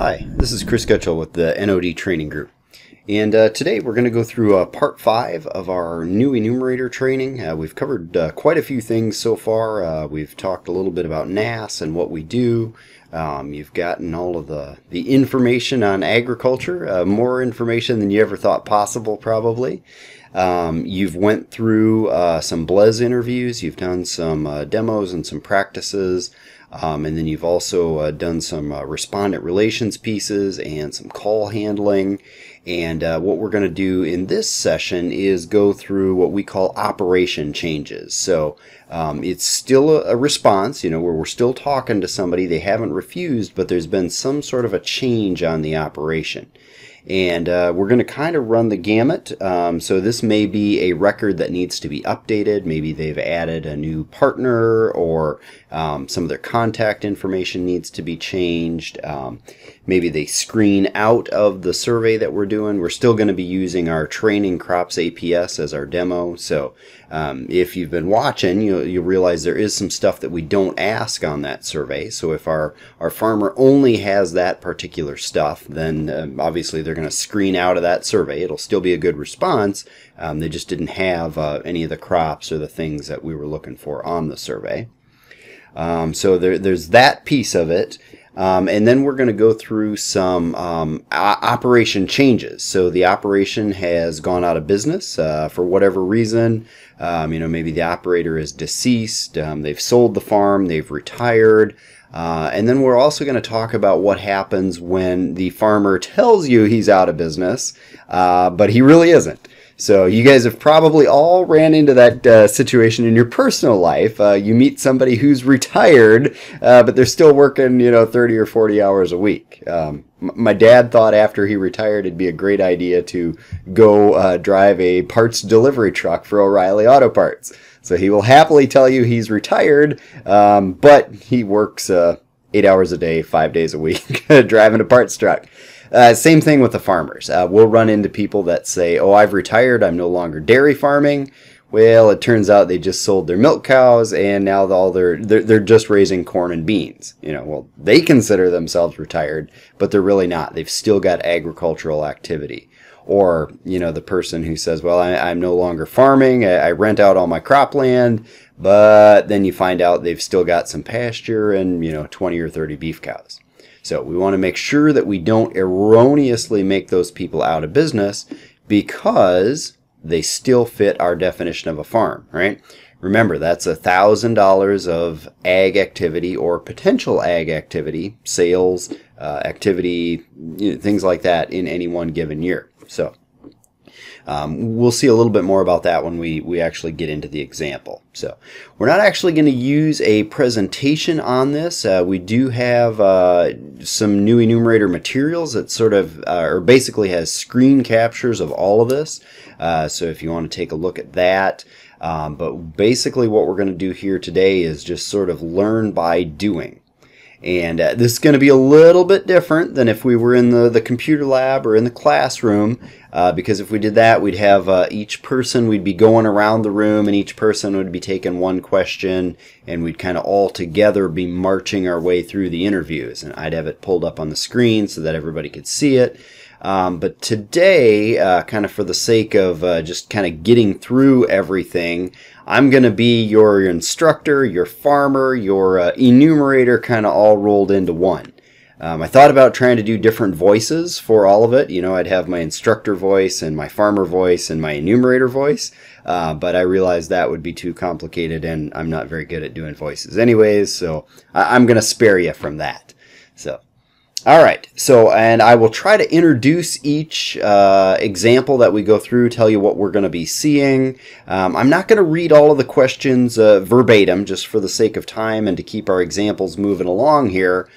Hi, this is Chris Getchell with the NOD Training Group. And today we're going to go through part 5 of our new enumerator training. We've covered quite a few things so far. We've talked a little bit about NAS and what we do. You've gotten all of the information on agriculture, more information than you ever thought possible probably. You've went through some Blaise interviews, you've done some demos and some practices. And then you've also done some respondent relations pieces and some call handling. And what we're going to do in this session is go through what we call operation changes. So it's still a response, where we're still talking to somebody. They haven't refused, but there's been some sort of a change on the operation. And we're going to kind of run the gamut. So this may be a record that needs to be updated. Maybe they've added a new partner, or some of their contact information needs to be changed. Maybe they screen out of the survey that we're doing. We're still going to be using our training crops APS as our demo. So if you've been watching, you'll realize there is some stuff that we don't ask on that survey. So if our farmer only has that particular stuff, then obviously they're going to screen out of that survey. It'll still be a good response. They just didn't have any of the crops or the things that we were looking for on the survey. So there's that piece of it. And then we're going to go through some operation changes. So the operation has gone out of business for whatever reason. Maybe the operator is deceased, they've sold the farm, they've retired. And then we're also going to talk about what happens when the farmer tells you he's out of business, but he really isn't. So you guys have probably all ran into that situation in your personal life. You meet somebody who's retired, but they're still working, 30 or 40 hours a week. My dad thought after he retired it'd be a great idea to go drive a parts delivery truck for O'Reilly Auto Parts. So he will happily tell you he's retired, but he works 8 hours a day, 5 days a week, driving a parts truck. Same thing with the farmers. We'll run into people that say, oh, I've retired, I'm no longer dairy farming. Well, it turns out they just sold their milk cows and now they're just raising corn and beans. Well, they consider themselves retired, but they're really not. They've still got agricultural activity. Or, the person who says, well, I'm no longer farming, I rent out all my cropland, but then you find out they've still got some pasture and, 20 or 30 beef cows. So we want to make sure that we don't erroneously make those people out of business because they still fit our definition of a farm, right? Remember, that's $1,000 of ag activity or potential ag activity, sales, activity, things like that in any one given year. So we'll see a little bit more about that when we actually get into the example. So we're not actually going to use a presentation on this. We do have some new enumerator materials that sort of, or basically has screen captures of all of this. So if you want to take a look at that. But basically what we're going to do here today is just sort of learn by doing. And this is going to be a little bit different than if we were in the computer lab or in the classroom, because if we did that, we'd have each person, we'd be going around the room and each person would be taking one question and we'd kind of all together be marching our way through the interviews. And I'd have it pulled up on the screen so that everybody could see it. But today, kind of for the sake of just kind of getting through everything, I'm going to be your instructor, your farmer, your enumerator, kind of all rolled into one. I thought about trying to do different voices for all of it. I'd have my instructor voice and my farmer voice and my enumerator voice, but I realized that would be too complicated and I'm not very good at doing voices anyways, so I'm going to spare you from that. So. All right, and I will try to introduce each example that we go through, tell you what we're going to be seeing. I'm not going to read all of the questions verbatim, just for the sake of time and to keep our examples moving along here.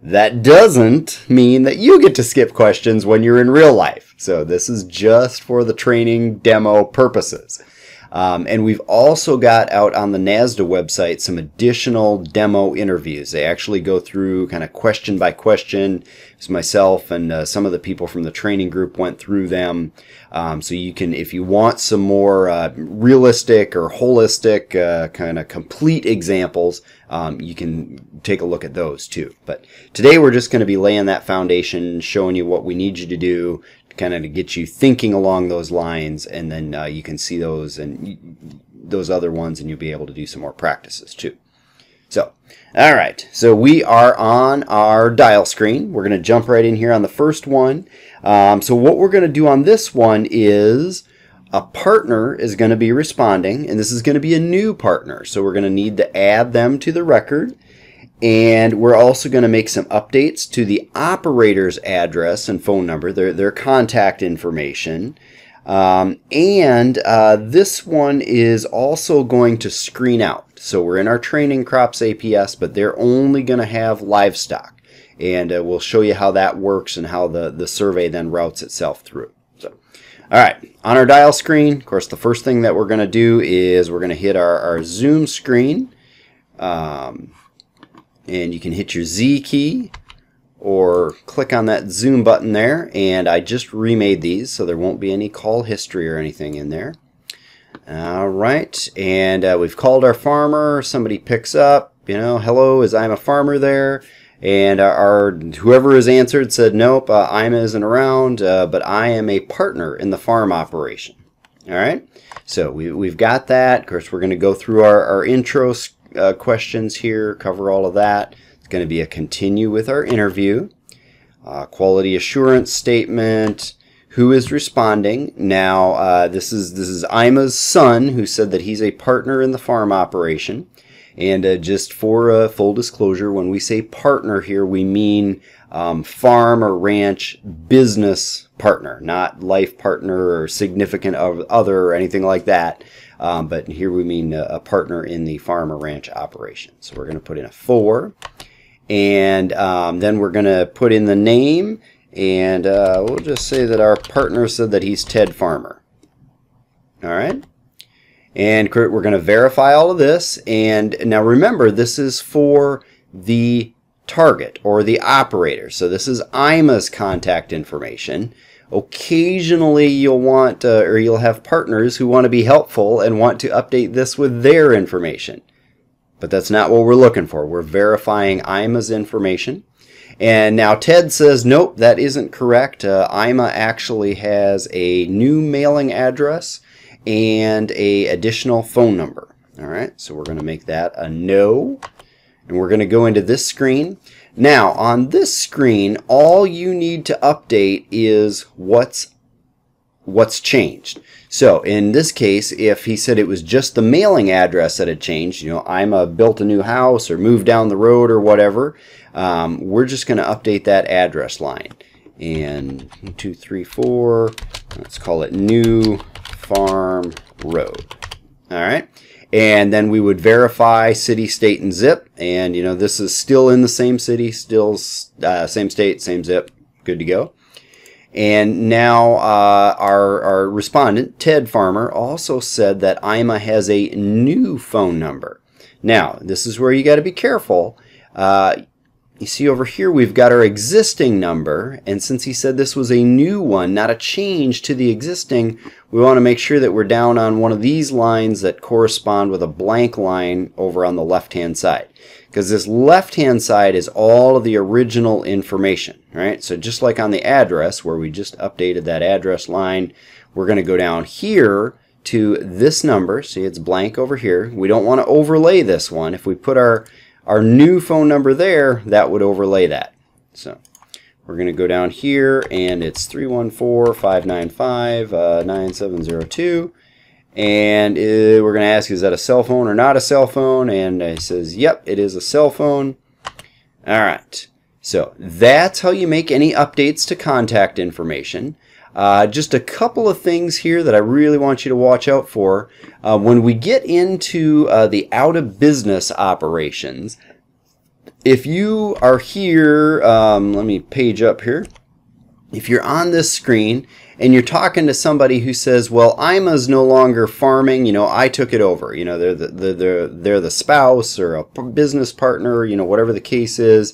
That doesn't mean that you get to skip questions when you're in real life. So this is just for the training demo purposes. And we've also got out on the NASDA website some additional demo interviews. They actually go through kind of question by question. It's myself and some of the people from the training group went through them. So you can, if you want some more realistic or holistic kind of complete examples, you can take a look at those too. But today we're just going to be laying that foundation, showing you what we need you to do, kind of to get you thinking along those lines, and then you can see those and those other ones, and you'll be able to do some more practices too. So, all right, so we are on our dial screen. We're going to jump right in here on the first one. So what we're going to do on this one is a partner is going to be responding, and this is going to be a new partner. So we're going to need to add them to the record. And we're also going to make some updates to the operator's address and phone number, their contact information. This one is also going to screen out. So we're in our training crops APS, but they're only going to have livestock. And we'll show you how that works and how the survey then routes itself through. So, all right, on our dial screen, of course, the first thing that we're going to do is we're going to hit our zoom screen. And you can hit your Z key or click on that zoom button there. And I just remade these, so there won't be any call history or anything in there. All right, and we've called our farmer. Somebody picks up, hello, is I'm a farmer there? And whoever has answered said, nope, I'm isn't around, but I am a partner in the farm operation. All right, so we've got that. Of course, we're going to go through our intro questions here, cover all of that. It's going to be a continue with our interview, quality assurance statement, who is responding. Now this is Ima's son, who said that he's a partner in the farm operation. And just for full disclosure, when we say partner here, we mean farm or ranch business partner, not life partner or significant other or anything like that. But here we mean a partner in the farm or ranch operation. So we're going to put in a 4. And then we're going to put in the name. And we'll just say that our partner said that he's Ted Farmer. All right. And we're going to verify all of this. And now remember, this is for the target or the operator. So this is Ima's contact information. Occasionally you'll want or you'll have partners who want to be helpful and want to update this with their information. But that's not what we're looking for. We're verifying Ima's information. And now Ted says, nope, that isn't correct. Ima actually has a new mailing address and a additional phone number. All right, so we're going to make that a no. And we're going to go into this screen. Now, on this screen, all you need to update is what's changed. So, in this case, if he said it was just the mailing address that had changed, Ima built a new house or moved down the road or whatever, we're just going to update that address line. And 1, 2, 3, 4, let's call it New Farm Road. All right. And then we would verify city, state, and zip. And, this is still in the same city, still same state, same zip. Good to go. And now our respondent, Ted Farmer, also said that Ima has a new phone number. Now, this is where you got to be careful. You see over here we've got our existing number, and since he said this was a new one, not a change to the existing, we want to make sure that we're down on one of these lines that correspond with a blank line over on the left-hand side. Because this left-hand side is all of the original information, right? So just like on the address, where we just updated that address line, we're going to go down here to this number. See, it's blank over here. We don't want to overlay this one. If we put our new phone number there, that would overlay that. So we're going to go down here, and it's 314-595-9702. And we're going to ask, is that a cell phone or not a cell phone? And it says, yep, it is a cell phone. All right. So that's how you make any updates to contact information. Just a couple of things here that I really want you to watch out for. When we get into the out of business operations, if you are here, let me page up here. if you're on this screen and you're talking to somebody who says, well, Ima's no longer farming, you know, I took it over, you know, they're the spouse or a business partner, you know, whatever the case is,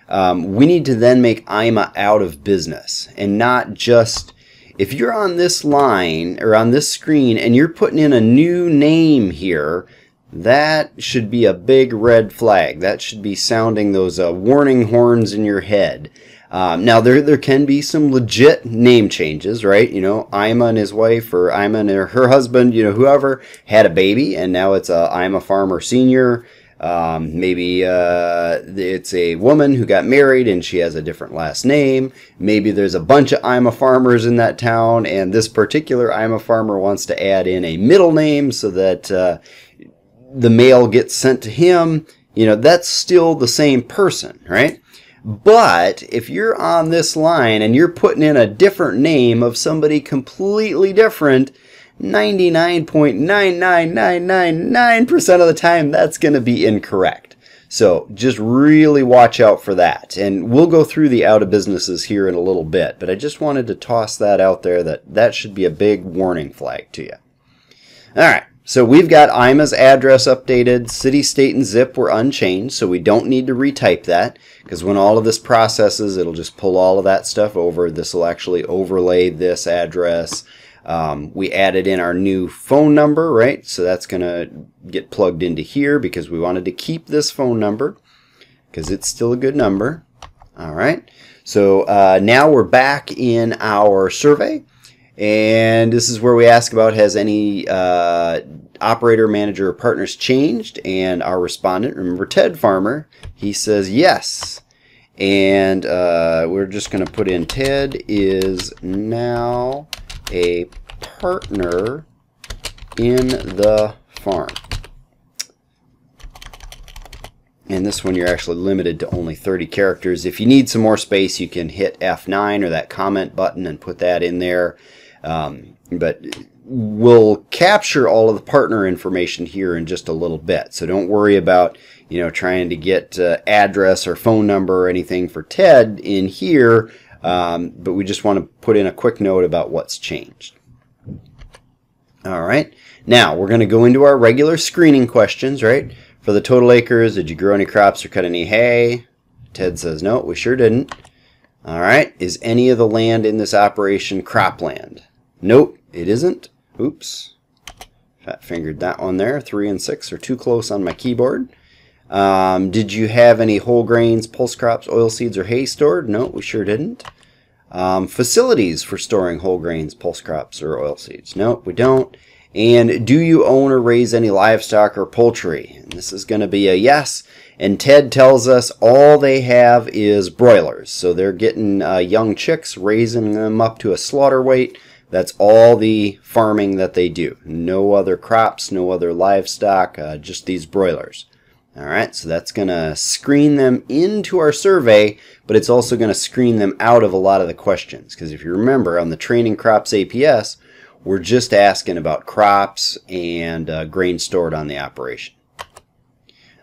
we need to then make Ima out of business, and not just, if you're on this line or on this screen and you're putting in a new name here, that should be a big red flag. That should be sounding those warning horns in your head. Now, there can be some legit name changes, right? You know, Ima and his wife, or Ima and her husband, you know, whoever, had a baby, and now it's Ima Farmer Sr. Maybe it's a woman who got married and she has a different last name. Maybe there's a bunch of Ima farmers in that town, and this particular Ima farmer wants to add in a middle name so that the mail gets sent to him. You know, that's still the same person, right? But if you're on this line and you're putting in a different name of somebody completely different, 99.99999% of the time, that's going to be incorrect. So just really watch out for that. And we'll go through the out of businesses here in a little bit, but I just wanted to toss that out there, that should be a big warning flag to you. All right. So we've got Ima's address updated, city, state, and zip were unchanged, so we don't need to retype that, because when all of this processes, it'll just pull all of that stuff over. This will actually overlay this address. We added in our new phone number, right? So that's going to get plugged into here because we wanted to keep this phone number because it's still a good number. All right. So now we're back in our survey. And this is where we ask about, has any operator, manager, or partners changed? And our respondent, remember Ted Farmer, he says yes. And we're just going to put in Ted is now a partner in the farm. And this one you're actually limited to only 30 characters. If you need some more space, you can hit F9 or that comment button and put that in there. But we'll capture all of the partner information here in just a little bit. So don't worry about, you know, trying to get address or phone number or anything for Ted in here. But we just want to put in a quick note about what's changed. All right. Now we're going to go into our regular screening questions, right? For the total acres, did you grow any crops or cut any hay? Ted says no, we sure didn't. All right. Is any of the land in this operation cropland? Nope, it isn't. Oops. Fat fingered that one there. 3 and 6 are too close on my keyboard. Did you have any whole grains, pulse crops, oilseeds, or hay stored? No, we sure didn't. Facilities for storing whole grains, pulse crops, or oilseeds? Nope, we don't. And do you own or raise any livestock or poultry? And this is going to be a yes. And Ted tells us all they have is broilers. So they're getting young chicks, raising them up to a slaughter weight. That's all the farming that they do. No other crops, no other livestock, just these broilers. All right, so that's going to screen them into our survey, but it's also going to screen them out of a lot of the questions. Because if you remember, on the Training Crops APS, we're just asking about crops and grain stored on the operation.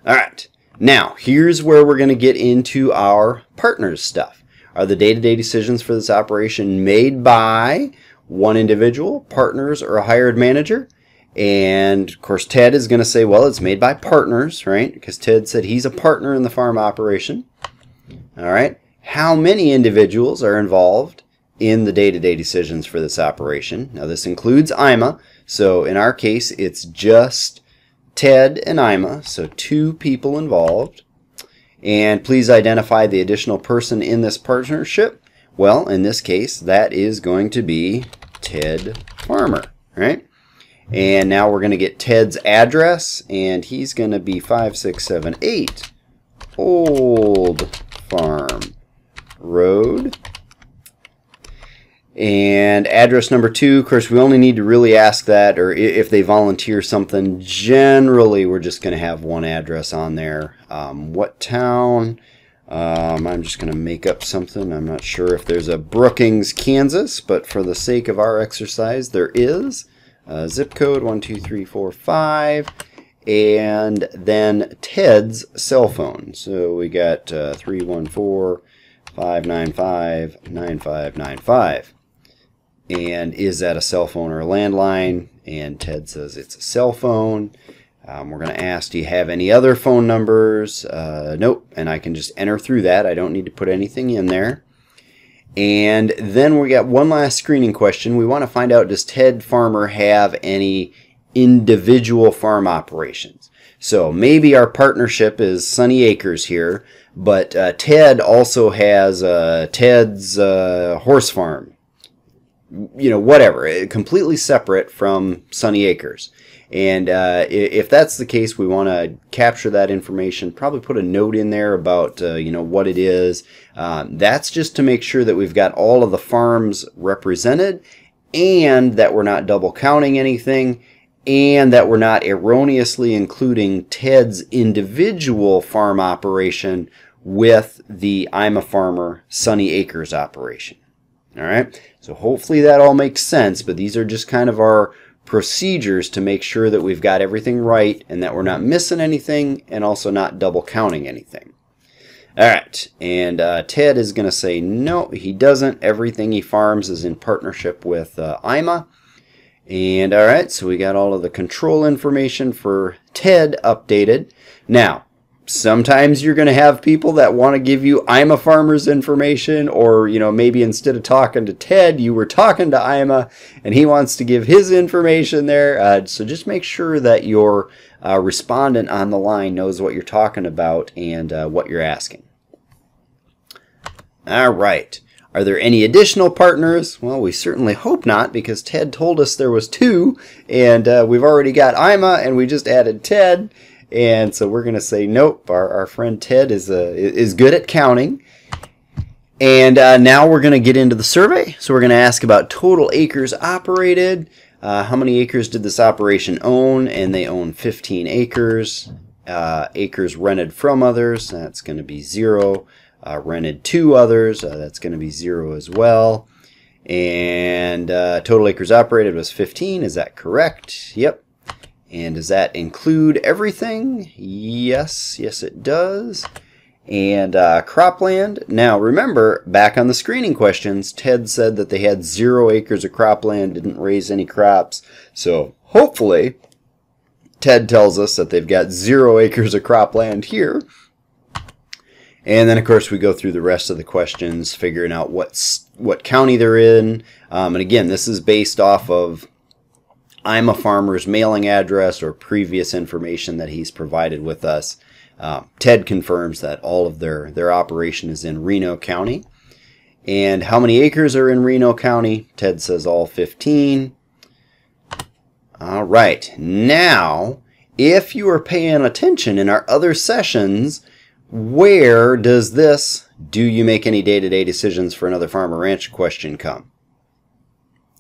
All right, now here's where we're going to get into our partners stuff. Are the day-to-day decisions for this operation made by one individual, partners, or a hired manager? And of course Ted is going to say, well, it's made by partners, right? Because Ted said he's a partner in the farm operation. All right. How many individuals are involved in the day-to-day decisions for this operation? Now this includes Ima. So in our case, it's just Ted and Ima. So 2 people involved. And please identify the additional person in this partnership. Well, in this case, that is going to be Ted Farmer, right? And now we're going to get Ted's address, and he's going to be 5678 Old Farm Road. And address number 2, of course, we only need to really ask that, or if they volunteer something, generally we're just going to have one address on there. What town? I'm just going to make up something. I'm not sure if there's a Brookings, Kansas, but for the sake of our exercise, there is. Zip code 12345, and then Ted's cell phone. So we got 314 595-9595. And is that a cell phone or a landline? And Ted says it's a cell phone. We're going to ask, do you have any other phone numbers? Nope. And I can just enter through that. I don't need to put anything in there. And then we got one last screening question. We want to find out, does Ted Farmer have any individual farm operations? So maybe our partnership is Sunny Acres here, but Ted also has Ted's horse farm. You know, whatever, completely separate from Sunny Acres. And if that's the case, we want to capture that information, probably put a note in there about, you know, what it is. That's just to make sure that we've got all of the farms represented and that we're not double counting anything and that we're not erroneously including Ted's individual farm operation with the I'm a Farmer Sunny Acres operation. All right, so hopefully that all makes sense, but these are just kind of our procedures to make sure that we've got everything right and that we're not missing anything and also not double counting anything. All right, and Ted is going to say no, he doesn't. Everything he farms is in partnership with IMA. And all right, so we got all of the control information for Ted updated. Now, sometimes you're going to have people that want to give you IMA farmers information, or, you know, maybe instead of talking to Ted, you were talking to IMA and he wants to give his information there. So just make sure that your respondent on the line knows what you're talking about and what you're asking. All right. Are there any additional partners? Well, we certainly hope not, because Ted told us there was 2, and we've already got IMA and we just added Ted. And so we're going to say nope. Our friend Ted is good at counting. And now we're going to get into the survey. So we're going to ask about total acres operated. How many acres did this operation own? And they own 15 acres. Acres rented from others. That's going to be 0. Rented to others. That's going to be 0 as well. And total acres operated was 15. Is that correct? Yep. And does that include everything? Yes, yes it does. And cropland. Now remember, back on the screening questions, Ted said that they had 0 acres of cropland, didn't raise any crops. So hopefully Ted tells us that they've got 0 acres of cropland here. And then of course we go through the rest of the questions, figuring out what county they're in. And again, this is based off of I'm a Farmer's mailing address or previous information that he's provided with us. Ted confirms that all of their operation is in Reno County. And how many acres are in Reno County? Ted says all 15. All right. Now, if you are paying attention in our other sessions, where does this "do you make any day-to-day decisions for another farm or ranch" question come?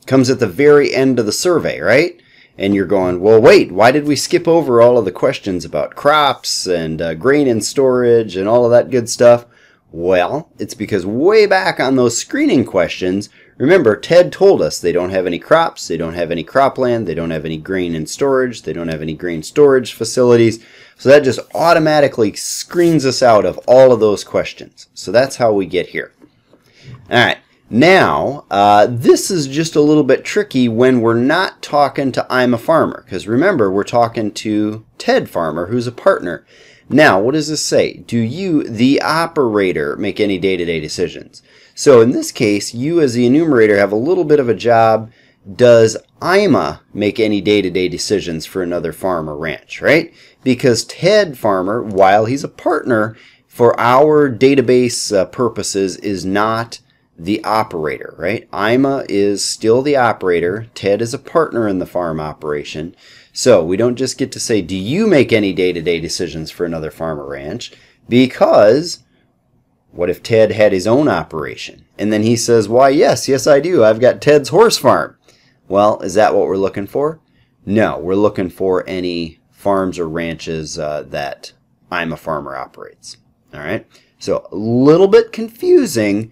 Comes at the very end of the survey, right? And you're going, well, wait, why did we skip over all of the questions about crops and grain in storage and all of that good stuff? Well, it's because way back on those screening questions, remember, Ted told us they don't have any crops, they don't have any cropland, they don't have any grain in storage, they don't have any grain storage facilities. So that just automatically screens us out of all of those questions. So that's how we get here. All right. Now, this is just a little bit tricky when we're not talking to I'm a Farmer, because remember, we're talking to Ted Farmer, who's a partner. Now, what does this say? Do you, the operator, make any day-to-day decisions? So in this case, you as the enumerator have a little bit of a job. Does IMA make any day-to-day decisions for another farm or ranch, right? Because Ted Farmer, while he's a partner, for our database purposes, is not the operator, right? IMA is still the operator. Ted is a partner in the farm operation. So we don't just get to say, do you make any day-to-day decisions for another farm or ranch? Because what if Ted had his own operation? And then he says, why, yes, I do. I've got Ted's horse farm. Well, is that what we're looking for? No, we're looking for any farms or ranches that I'm a Farmer operates. All right. So a little bit confusing.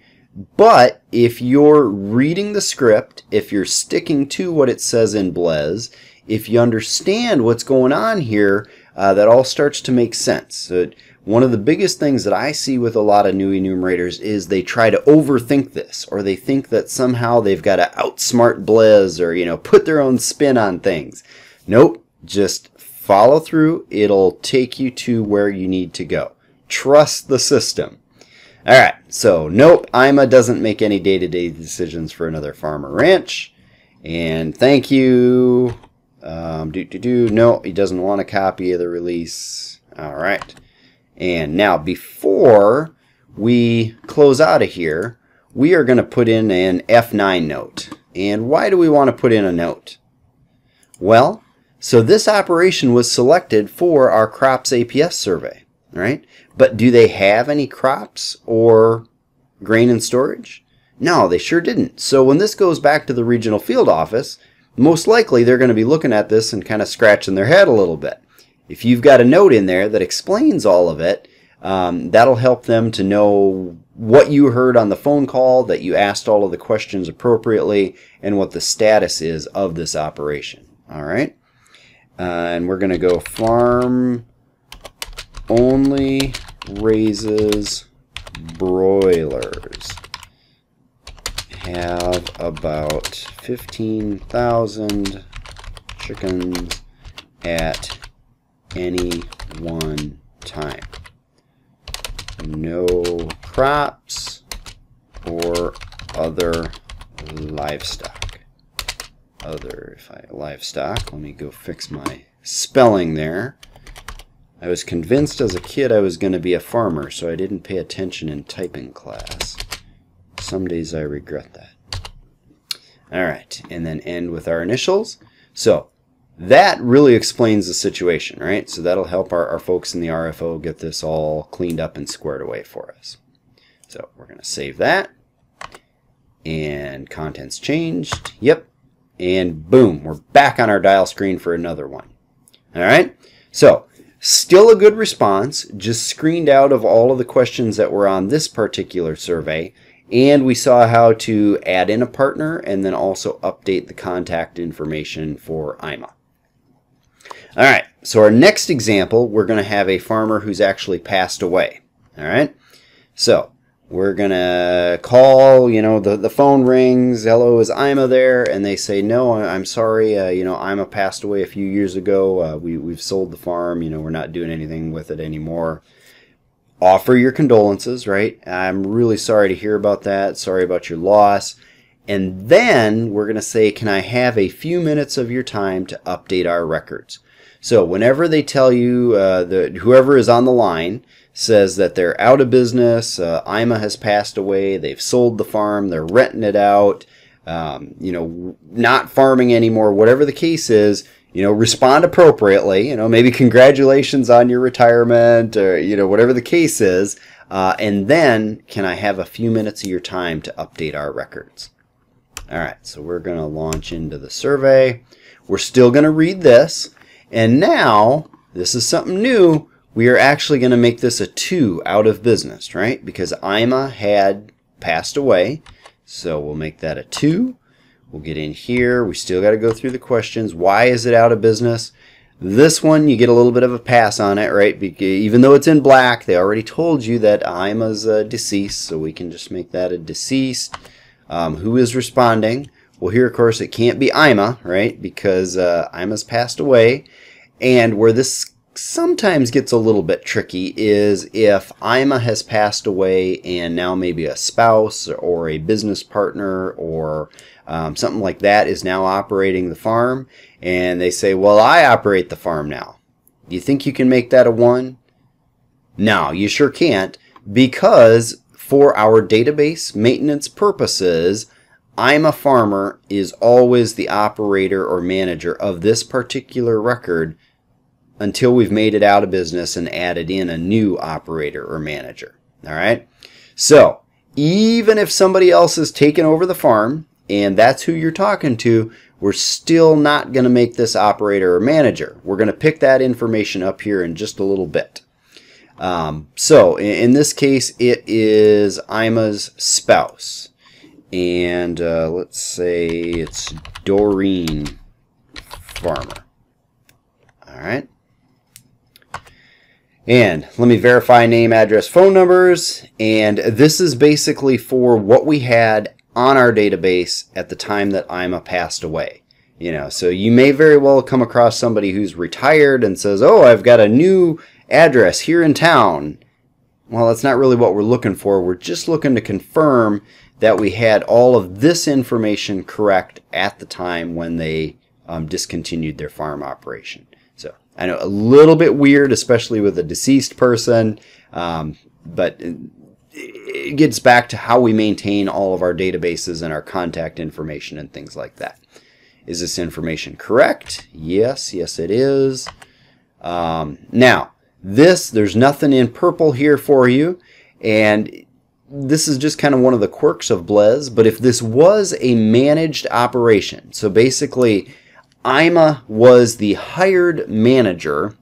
But if you're reading the script, if you're sticking to what it says in Blaise, if you understand what's going on here, that all starts to make sense. So one of the biggest things that I see with a lot of new enumerators is they try to overthink this, or they think that somehow they've got to outsmart Blaise, or, you know, put their own spin on things. Nope, just follow through. It'll take you to where you need to go. Trust the system. All right, so nope, IMA doesn't make any day-to-day decisions for another farm or ranch. And thank you. No, he doesn't want a copy of the release. All right. And now before we close out of here, we are going to put in an F9 note. And why do we want to put in a note? Well, so this operation was selected for our crops APS survey, right? But do they have any crops or grain in storage? No, they sure didn't. So when this goes back to the regional field office, most likely they're going to be looking at this and kind of scratching their head a little bit. If you've got a note in there that explains all of it, that'll help them to know what you heard on the phone call, that you asked all of the questions appropriately, and what the status is of this operation. All right? And we're going to go farm only raises broilers. Have about 15,000 chickens at any one time. No crops or other livestock. Livestock. Let me go fix my spelling there. I was convinced as a kid I was going to be a farmer, so I didn't pay attention in typing class. Some days I regret that. All right, and then end with our initials. So that really explains the situation, right? So that'll help our folks in the RFO get this all cleaned up and squared away for us. So we're going to save that. And contents changed. Yep. And boom, we're back on our dial screen for another one. All right. So still a good response, just screened out of all of the questions that were on this particular survey. And we saw how to add in a partner and then also update the contact information for IMA. All right, so our next example, we're going to have a farmer who's actually passed away. All right, so we're going to call, you know, the phone rings, hello, is IMA there? And they say, no, I'm sorry, you know, IMA passed away a few years ago. We've sold the farm, you know, we're not doing anything with it anymore. Offer your condolences, right? I'm really sorry to hear about that. Sorry about your loss. And then we're going to say, can I have a few minutes of your time to update our records? So whenever they tell you, whoever is on the line says that they're out of business, IMA has passed away, they've sold the farm, they're renting it out, you know, not farming anymore, whatever the case is, you know, respond appropriately, you know, maybe congratulations on your retirement, or, you know, whatever the case is, and then can I have a few minutes of your time to update our records? All right, so we're going to launch into the survey. We're still going to read this, and now, this is something new, we are actually going to make this a 2 out of business, right? Because IMA had passed away, so we'll make that a 2. We'll get in here. We still got to go through the questions. Why is it out of business? This one, you get a little bit of a pass on it, right? Because even though it's in black, they already told you that IMA's deceased, so we can just make that a deceased. Who is responding? Well, here, of course, it can't be IMA, right? Because IMA's passed away. And where this sometimes gets a little bit tricky is if IMA has passed away and now maybe a spouse or a business partner or something like that is now operating the farm, and they say, well, I operate the farm now. Do you think you can make that a 1? No, you sure can't, because for our database maintenance purposes, IMA farmer is always the operator or manager of this particular record until we've made it out of business and added in a new operator or manager. All right? So, even if somebody else has taken over the farm, and that's who you're talking to, we're still not going to make this operator or manager. We're going to pick that information up here in just a little bit. So, in this case, it is IMA's spouse. And let's say it's Doreen Farmer. All right. And let me verify name, address, phone numbers. And this is basically for what we had on our database at the time that Ima passed away. So you may very well come across somebody who's retired and says, oh, I've got a new address here in town. Well, that's not really what we're looking for. We're just looking to confirm that we had all of this information correct at the time when they discontinued their farm operation. So I know a little bit weird, especially with a deceased person, but it gets back to how we maintain all of our databases and our contact information and things like that. Is this information correct? Yes, it is. Now, there's nothing in purple here for you, and this is just kind of one of the quirks of Blaise, but if this was a managed operation, so basically Ima was the hired manager,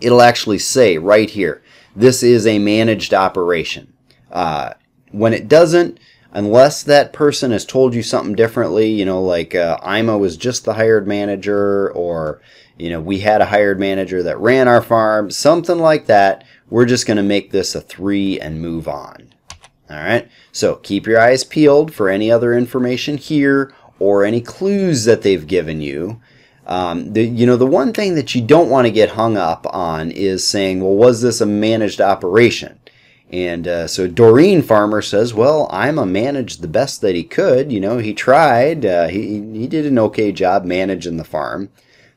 it'll actually say right here, this is a managed operation. When it doesn't, unless that person has told you something differently, like Ima was just the hired manager, or we had a hired manager that ran our farm, something like that, we're just going to make this a 3 and move on. All right, so keep your eyes peeled for any other information here or any clues that they've given you. The one thing that you don't want to get hung up on is saying, well, was this a managed operation? And so Doreen Farmer says, well, Ima managed the best that he could. He tried. He did an okay job managing the farm.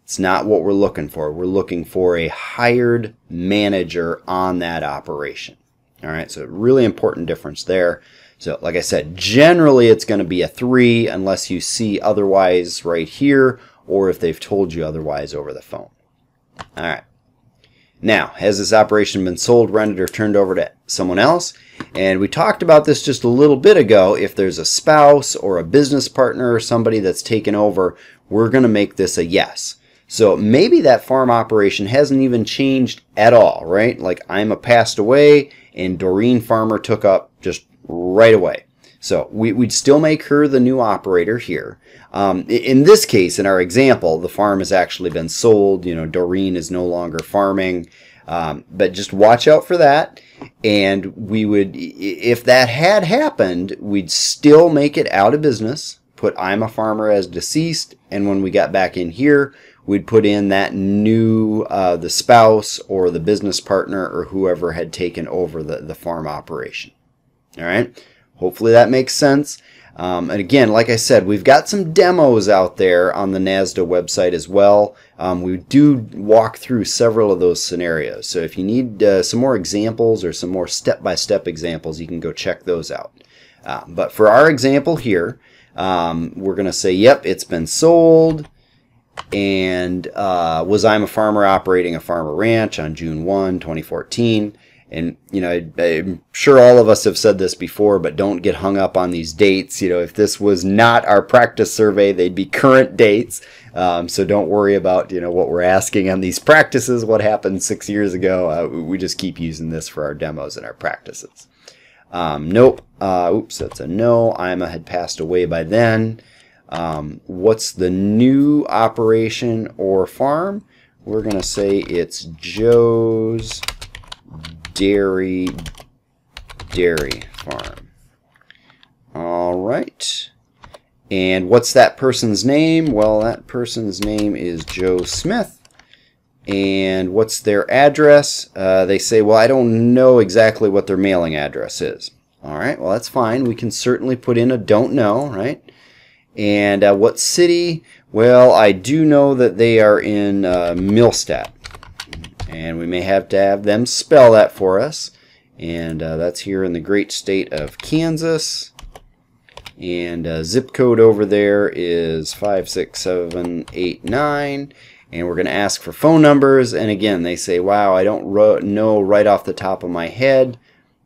It's not what we're looking for. We're looking for a hired manager on that operation. All right, so really important difference there. So like I said, generally it's going to be a 3 unless you see otherwise right here, or if they've told you otherwise over the phone. All right. Now, has this operation been sold, rented, or turned over to someone else? And we talked about this just a little bit ago. If there's a spouse or a business partner or somebody that's taken over, we're going to make this a yes. So maybe that farm operation hasn't even changed at all, right? Like Ima passed away and Doreen Farmer took up just right away. So we'd still make her the new operator here. In this case, in our example, the farm has actually been sold. Doreen is no longer farming. But just watch out for that. And we would, if that had happened, we'd still make it out of business, put Ima Farmer as deceased, and when we got back in here, we'd put in that new, the spouse or the business partner or whoever had taken over the farm operation. All right. Hopefully that makes sense. And again, like I said, we've got some demos out there on the NASDA website as well. We do walk through several of those scenarios. So if you need some more examples or some more step-by-step examples, you can go check those out. But for our example here, we're going to say, yep, it's been sold. And was Ima Farmer operating a farm or ranch on June 1, 2014? And, I'm sure all of us have said this before, but don't get hung up on these dates. If this was not our practice survey, they'd be current dates. So don't worry about, what we're asking on these practices, what happened 6 years ago. We just keep using this for our demos and our practices. Nope. Oops, that's a no. Ima had passed away by then. What's the new operation or farm? We're going to say it's Joe's Dairy Farm. All right. And what's that person's name? Well, that person's name is Joe Smith. And what's their address? They say, well, I don't know exactly what their mailing address is. All right, well, that's fine. We can certainly put in a don't know, right? And what city? Well, I do know that they are in Millstadt. And we may have to have them spell that for us. And that's here in the great state of Kansas. And zip code over there is 56789. And we're going to ask for phone numbers. And again, they say, wow, I don't know right off the top of my head.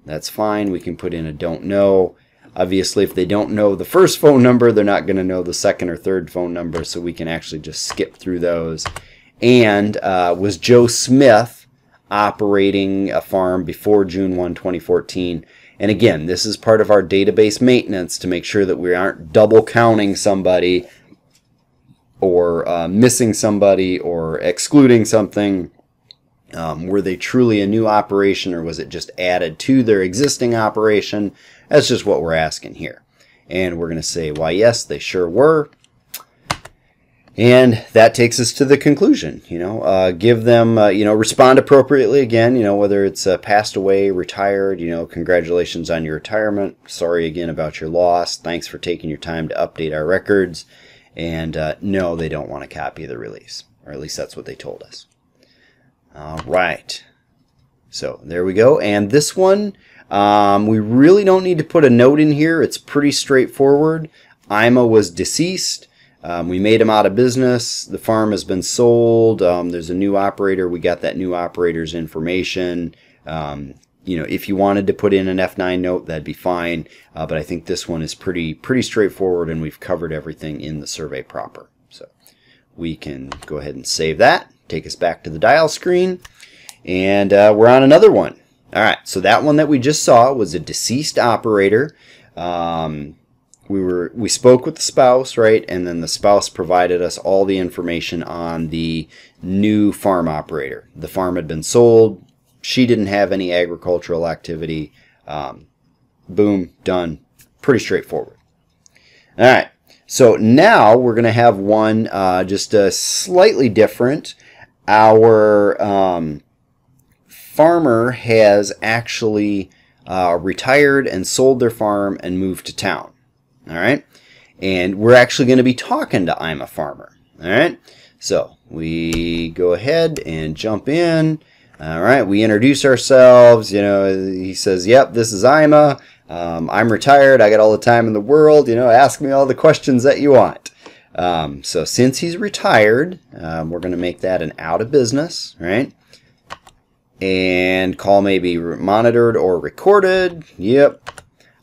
That's fine. We can put in a don't know. Obviously, if they don't know the first phone number, they're not going to know the second or third phone number. So we can actually just skip through those. And was Joe Smith operating a farm before June 1, 2014? And again, this is part of our database maintenance to make sure that we aren't double counting somebody or missing somebody or excluding something. Were they truly a new operation, or was it just added to their existing operation? That's just what we're asking here. And we're going to say, why, yes, they sure were. And that takes us to the conclusion. Give them, respond appropriately again, whether it's passed away, retired, congratulations on your retirement. Sorry again about your loss. Thanks for taking your time to update our records. And no, they don't want a copy of the release, or at least that's what they told us. All right. So there we go. And this one, we really don't need to put a note in here. It's pretty straightforward. Ima was deceased. We made him out of business. The farm has been sold. There's a new operator. We got that new operator's information. If you wanted to put in an F9 note, that'd be fine. But I think this one is pretty straightforward, and we've covered everything in the survey proper. So we can go ahead and save that. Take us back to the dial screen. And we're on another one. All right, so that one that we just saw was a deceased operator. We spoke with the spouse, right? And then the spouse provided us all the information on the new farm operator. The farm had been sold. She didn't have any agricultural activity. Boom, done. Pretty straightforward. All right, so now we're going to have one just slightly different. Our farmer has actually retired and sold their farm and moved to town. All right, and we're actually going to be talking to I'm a farmer. All right, so we go ahead and jump in. All right, we introduce ourselves. He says, "Yep, this is Ima. I'm retired. I got all the time in the world. Ask me all the questions that you want." So since he's retired, we're going to make that an out of business, right? And call may be monitored or recorded. Yep.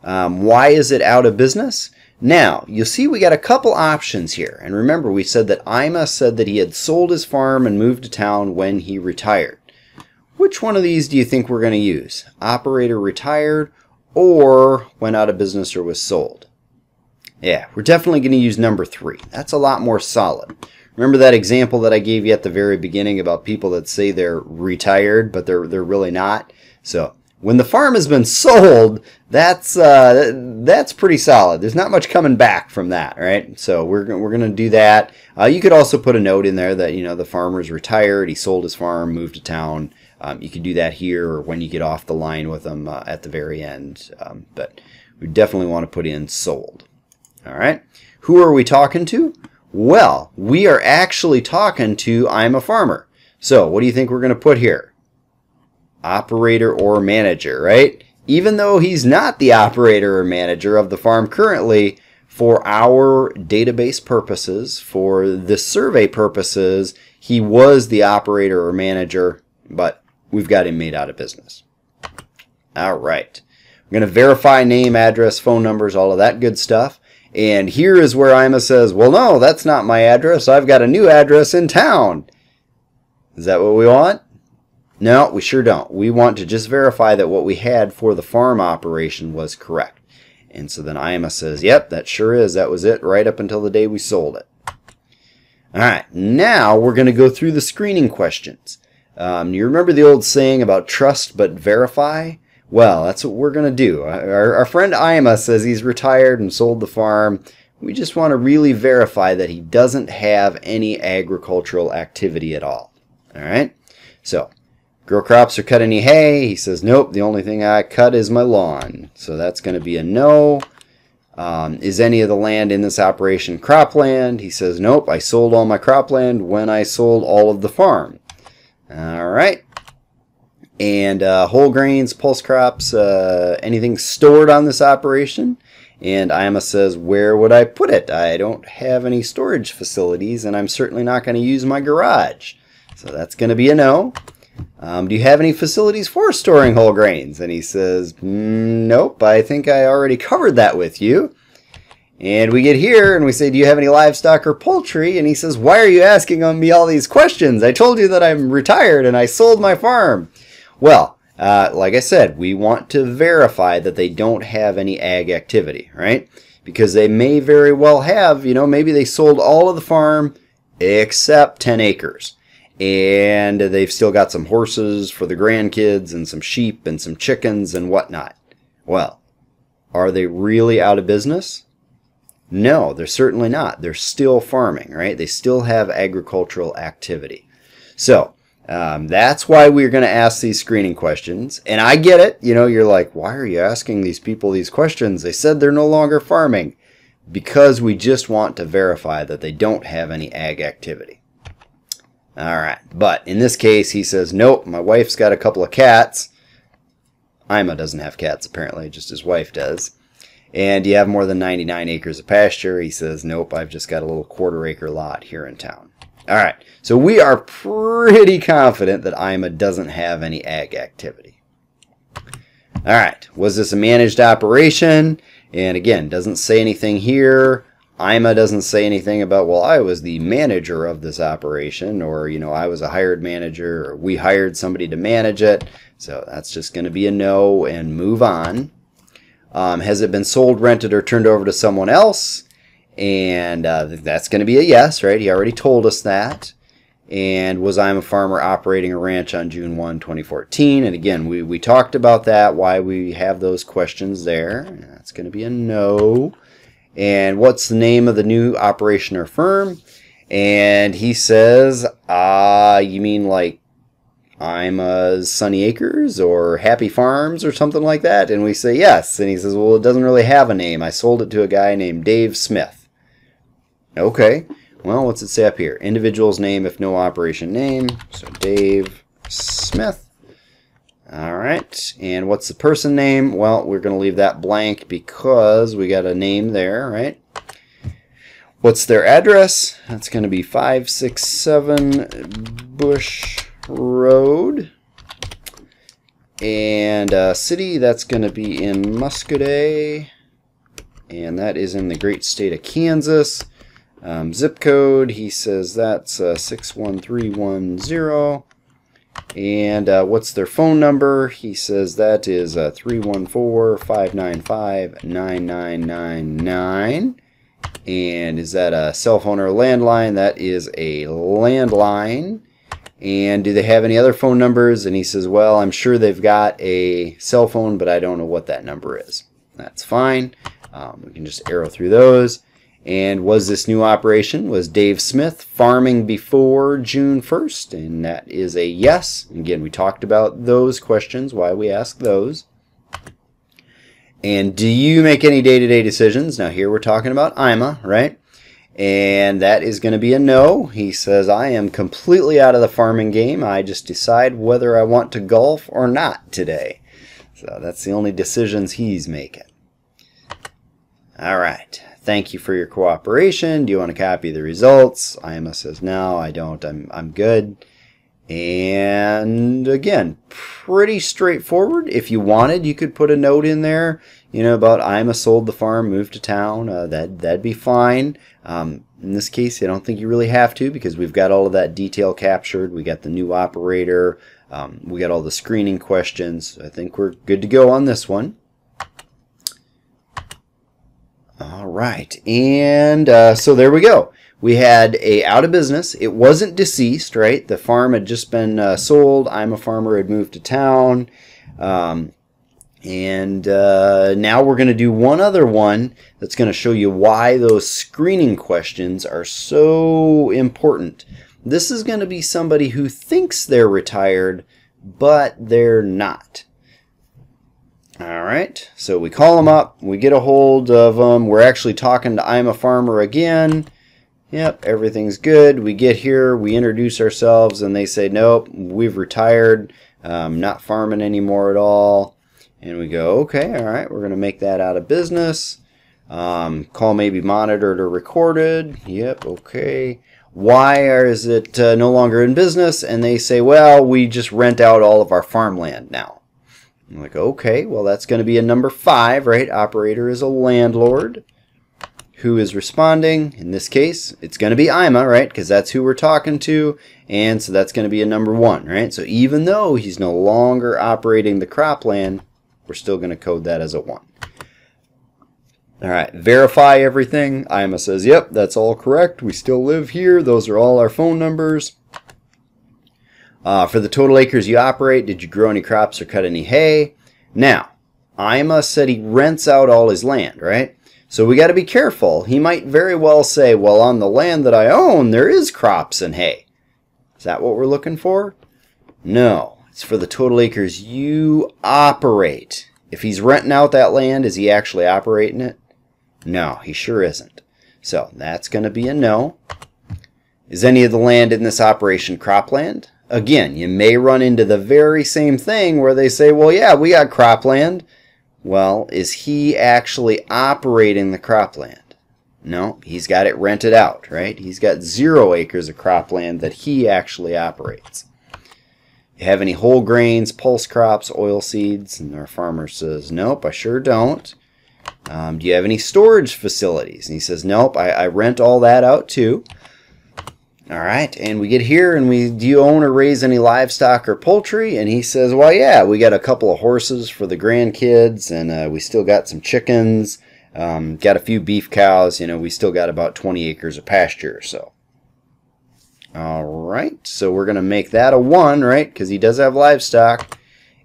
Why is it out of business? Now, you'll see we got a couple options here. And remember, we said that Ima said that he had sold his farm and moved to town when he retired. Which one of these do you think we're going to use? Operator retired, or went out of business or was sold? Yeah, we're definitely going to use number 3. That's a lot more solid. Remember that example that I gave you at the very beginning about people that say they're retired, but they're really not? So when the farm has been sold, that's pretty solid. There's not much coming back from that, right? So we're going to do that. You could also put a note in there that the farmer's retired, he sold his farm, moved to town. You could do that here or when you get off the line with them at the very end. But we definitely want to put in sold. All right. Who are we talking to? Well, we are actually talking to I'm a farmer. So what do you think we're going to put here? Operator or manager, right? Even though he's not the operator or manager of the farm currently, for our database purposes, for the survey purposes, he was the operator or manager, but we've got him made out of business. All right. We're going to verify name, address, phone numbers, all of that good stuff. And here is where Ima says, well, no, that's not my address. I've got a new address in town. Is that what we want? No, we sure don't. We want to just verify that what we had for the farm operation was correct. And so then Ima says, yep, that sure is. That was it right up until the day we sold it. All right, now we're going to go through the screening questions. You remember the old saying about trust but verify? Well, that's what we're going to do. Our friend Ima says he's retired and sold the farm. We just want to really verify that he doesn't have any agricultural activity at all. All right? So, grow crops or cut any hay? He says, nope, the only thing I cut is my lawn. So that's going to be a no. Is any of the land in this operation cropland? He says, nope, I sold all my cropland when I sold all of the farm. All right. And whole grains, pulse crops, anything stored on this operation? And Ima says, where would I put it? I don't have any storage facilities, and I'm certainly not going to use my garage. So that's going to be a no. Do you have any facilities for storing whole grains? And he says, nope, I think I already covered that with you. And we get here and we say, do you have any livestock or poultry? And he says, why are you asking me all these questions? I told you that I'm retired and I sold my farm. Well, like I said, we want to verify that they don't have any ag activity, right? Because they may very well have, maybe they sold all of the farm except 10 acres. and they've still got some horses for the grandkids and some sheep and some chickens and whatnot. Well, are they really out of business? No, they're certainly not. They're still farming, right? They still have agricultural activity. So that's why we're going to ask these screening questions. And I get it. You know, you're like, why are you asking these people these questions? They said they're no longer farming. Because we just want to verify that they don't have any ag activity. All right, but in this case, he says, nope, my wife's got a couple of cats. Ima doesn't have cats, apparently, just his wife does. And you have more than 99 acres of pasture. He says, nope, I've just got a little quarter-acre lot here in town. All right, so we are pretty confident that Ima doesn't have any ag activity. All right, was this a managed operation? And again, doesn't say anything here. Ima doesn't say anything about, well, I was the manager of this operation, or, you know, I was a hired manager, or we hired somebody to manage it. So that's just going to be a no and move on. Has it been sold, rented, or turned over to someone else? And that's going to be a yes, right? He already told us that. And was I a farmer operating a ranch on June 1, 2014? And again, we talked about that, why we have those questions there. That's going to be a no. And what's the name of the new operation or firm? And he says, you mean like I'm Sunny Acres or Happy Farms or something like that? And we say yes. And he says, well, it doesn't really have a name. I sold it to a guy named Dave Smith. Okay. Well, what's it say up here? Individual's name if no operation name. So Dave Smith. All right. And what's the person name? Well, we're going to leave that blank because we got a name there, right? What's their address? That's going to be 567 Bush Road. And city, that's going to be in Muscoda. And that is in the great state of Kansas. Zip code, he says that's 61310. And what's their phone number? He says that is 314-595-9999. And is that a cell phone or a landline? That is a landline. And do they have any other phone numbers? And he says, well, I'm sure they've got a cell phone, but I don't know what that number is. That's fine. We can just arrow through those. And was this new operation, was Dave Smith farming before June 1st? And that is a yes. Again, we talked about those questions, why we ask those. And do you make any day-to-day decisions? Now here we're talking about Ima, right? And that is going to be a no. He says, I am completely out of the farming game. I just decide whether I want to golf or not today. So that's the only decisions he's making. All right. Thank you for your cooperation. Do you want to copy the results? Ima says, no, I don't. I'm good. And again, pretty straightforward. If you wanted, you could put a note in there, you know, about Ima sold the farm, moved to town. That'd be fine. In this case, I don't think you really have to because we've got all of that detail captured. We got the new operator. We got all the screening questions. I think we're good to go on this one. All right, and so there we go. We had a out of business. It wasn't deceased, right? The farm had just been sold. I'm a farmer, had moved to town. And now we're going to do one other one that's going to show you why those screening questions are so important. This is going to be somebody who thinks they're retired, but they're not. All right, so we call them up, we get a hold of them, we're actually talking to I'm a Farmer again. Yep, everything's good. We get here, we introduce ourselves, and they say, nope, we've retired, not farming anymore at all. And we go, okay, all right, we're going to make that out of business. Call may be monitored or recorded. Yep, okay. Why is it no longer in business? And they say, well, we just rent out all of our farmland now. I'm like, okay, well, that's going to be a number 5, right? Operator is a landlord. Who is responding? In this case, it's going to be Ima, right? Because that's who we're talking to. And so that's going to be a number 1, right? So even though he's no longer operating the cropland, we're still going to code that as a 1. All right, verify everything. Ima says, yep, that's all correct. We still live here. Those are all our phone numbers. For the total acres you operate, did you grow any crops or cut any hay? Now, Ima said he rents out all his land, right? So we got to be careful. He might very well say, well, on the land that I own, there is crops and hay. Is that what we're looking for? No, it's for the total acres you operate. If he's renting out that land, is he actually operating it? No, he sure isn't. So that's going to be a no. Is any of the land in this operation cropland? Again, you may run into the very same thing where they say, well, yeah, we got cropland. Well, is he actually operating the cropland? No, he's got it rented out, right? He's got 0 acres of cropland that he actually operates. You have any whole grains, pulse crops, oil seeds? And our farmer says, nope, I sure don't. Do you have any storage facilities? And he says, nope, I rent all that out too. All right, and we get here and do you own or raise any livestock or poultry? And he says, well, yeah, we got a couple of horses for the grandkids, and we still got some chickens, got a few beef cows. You know, we still got about 20 acres of pasture or so. All right, so we're going to make that a 1, right, because he does have livestock.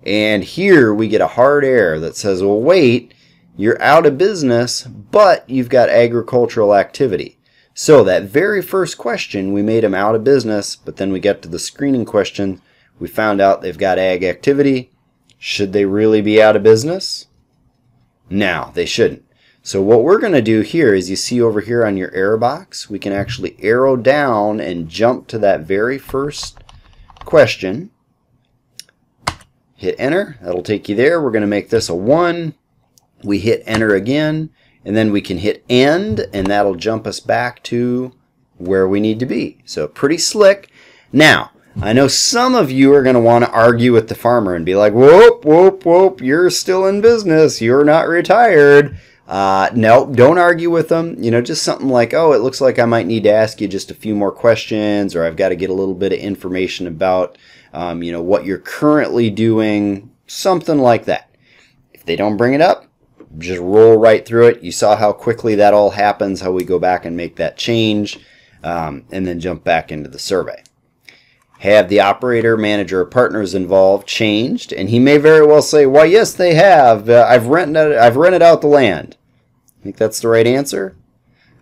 And here we get a hard error that says, well, wait, you're out of business, but you've got agricultural activity. So that very first question, we made them out of business, but then we got to the screening question. We found out they've got ag activity. Should they really be out of business? No, they shouldn't. So what we're going to do here is, you see over here on your error box, we can actually arrow down and jump to that very first question. Hit enter. That'll take you there. We're going to make this a 1. We hit enter again. And then we can hit end, and that'll jump us back to where we need to be. So pretty slick. Now, I know some of you are going to want to argue with the farmer and be like, whoop, whoop, whoop, you're still in business. You're not retired. No, don't argue with them. You know, just something like, oh, it looks like I might need to ask you just a few more questions, or I've got to get a little bit of information about, you know, what you're currently doing, something like that. If they don't bring it up, just roll right through it. You saw how quickly that all happens, how we go back and make that change, and then jump back into the survey. Have the operator, manager, or partners involved changed? And he may very well say, why, yes, they have. I've rented out the land. Think that's the right answer?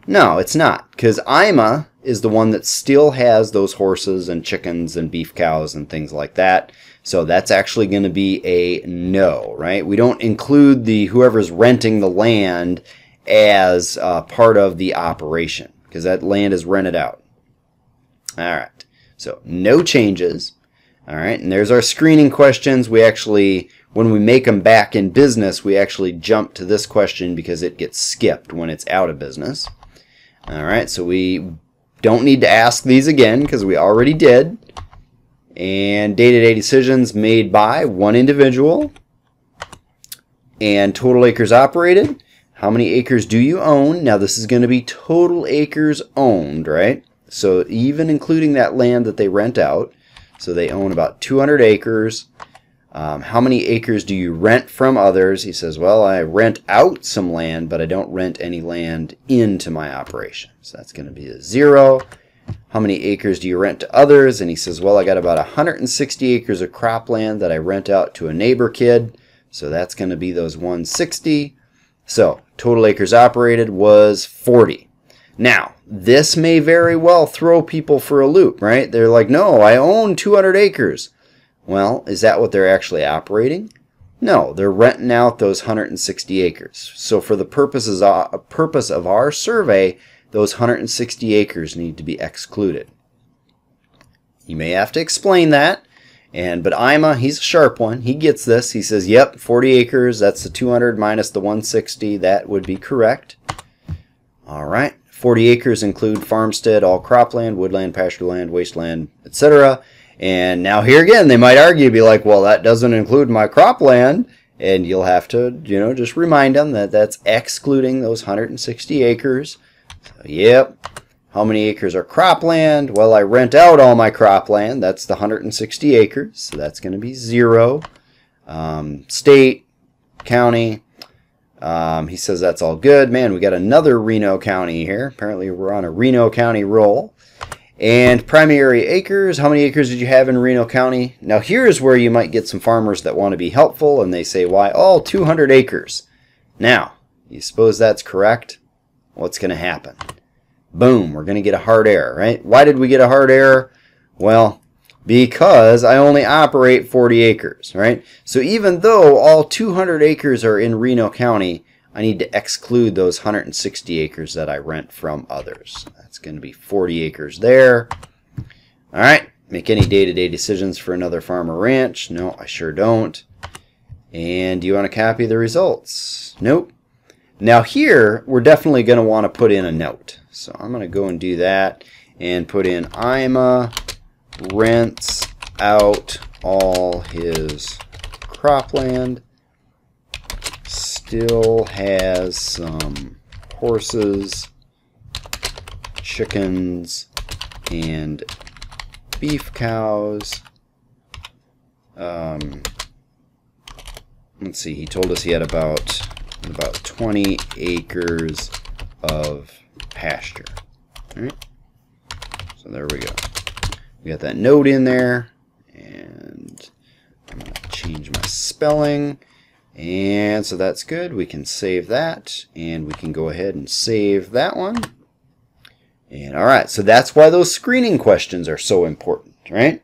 No, it's not, because Ima is the one that still has those horses and chickens and beef cows and things like that. So that's actually going to be a no, right? We don't include whoever's renting the land as part of the operation, because that land is rented out. All right, so no changes. All right, and there's our screening questions. We actually, when we make them back in business, we actually jump to this question because it gets skipped when it's out of business. All right, so we don't need to ask these again because we already did. And day-to-day decisions made by 1 individual. And total acres operated. How many acres do you own? Now this is going to be total acres owned, right? So even including that land that they rent out. So they own about 200 acres. How many acres do you rent from others? He says, well, I rent out some land, but I don't rent any land into my operation. So that's going to be a 0. How many acres do you rent to others? And he says, well, I got about 160 acres of cropland that I rent out to a neighbor kid. So that's going to be those 160. So total acres operated was 40. Now, this may very well throw people for a loop, right? They're like, no, I own 200 acres. Well, is that what they're actually operating? No, they're renting out those 160 acres. So for the purpose of our survey, those 160 acres need to be excluded. You may have to explain that, but Ima, he's a sharp one. He gets this. He says, yep, 40 acres, that's the 200 minus the 160. That would be correct. All right, 40 acres include farmstead, all cropland, woodland, pasture land, wasteland, etc. And now here again, they might argue, be like, well, that doesn't include my cropland. And you'll have to, you know, just remind them that that's excluding those 160 acres. So, yep. How many acres are cropland? Well, I rent out all my cropland. That's the 160 acres. So that's going to be 0. State, county. He says that's all good. Man, we got another Reno County here. Apparently we're on a Reno County roll. And primary acres, how many acres did you have in Reno County? Now here's where you might get some farmers that want to be helpful and they say, why? Oh, 200 acres. Now, you suppose that's correct? What's going to happen? Boom, we're going to get a hard error, right? Why did we get a hard error? Well, because I only operate 40 acres, right? So even though all 200 acres are in Reno County, I need to exclude those 160 acres that I rent from others. That's going to be 40 acres there. All right, make any day-to-day decisions for another farm or ranch? No, I sure don't. And do you want to copy the results? Nope. Now here, we're definitely going to want to put in a note. So I'm going to go and do that and put in IMA rents out all his cropland, still has some horses, chickens, and beef cows. Let's see, he told us he had about 20 acres of pasture. All right, so there we go. We got that note in there, and I'm going to change my spelling, and so that's good. We can save that, and we can go ahead and save that one. And all right, so that's why those screening questions are so important, right?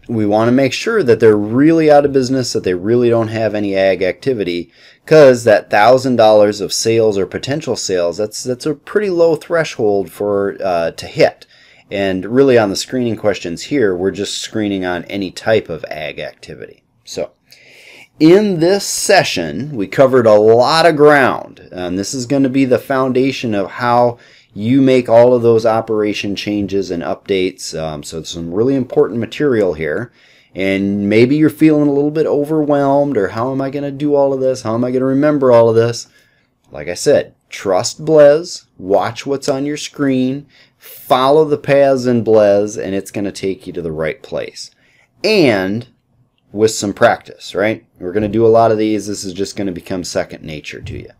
We want to make sure that they're really out of business, that they really don't have any ag activity, because that $1,000 of sales or potential sales, that's a pretty low threshold for to hit. And really on the screening questions here, we're just screening on any type of ag activity. So in this session, we covered a lot of ground. And this is going to be the foundation of how you make all of those operation changes and updates. So it's some really important material here. And maybe you're feeling a little bit overwhelmed, or how am I going to do all of this? How am I going to remember all of this? Like I said, trust Blaise, watch what's on your screen, follow the paths in Blaise, and it's going to take you to the right place. And with some practice, right? We're going to do a lot of these. This is just going to become second nature to you.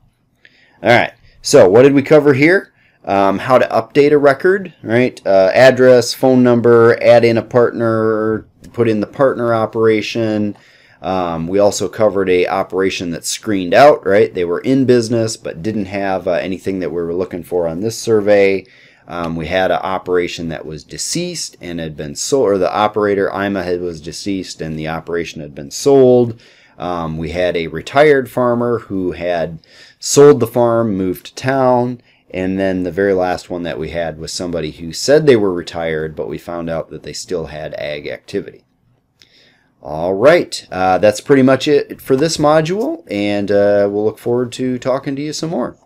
All right, so what did we cover here? How to update a record, right? Address, phone number, add in a partner, put in the partner operation. We also covered a operation that's screened out, right? They were in business but didn't have anything that we were looking for on this survey. We had an operation that was deceased and had been sold, or the operator, IMA, was deceased and the operation had been sold. We had a retired farmer who had sold the farm, moved to town. And then the very last one that we had was somebody who said they were retired, but we found out that they still had ag activity. All right, that's pretty much it for this module, and we'll look forward to talking to you some more.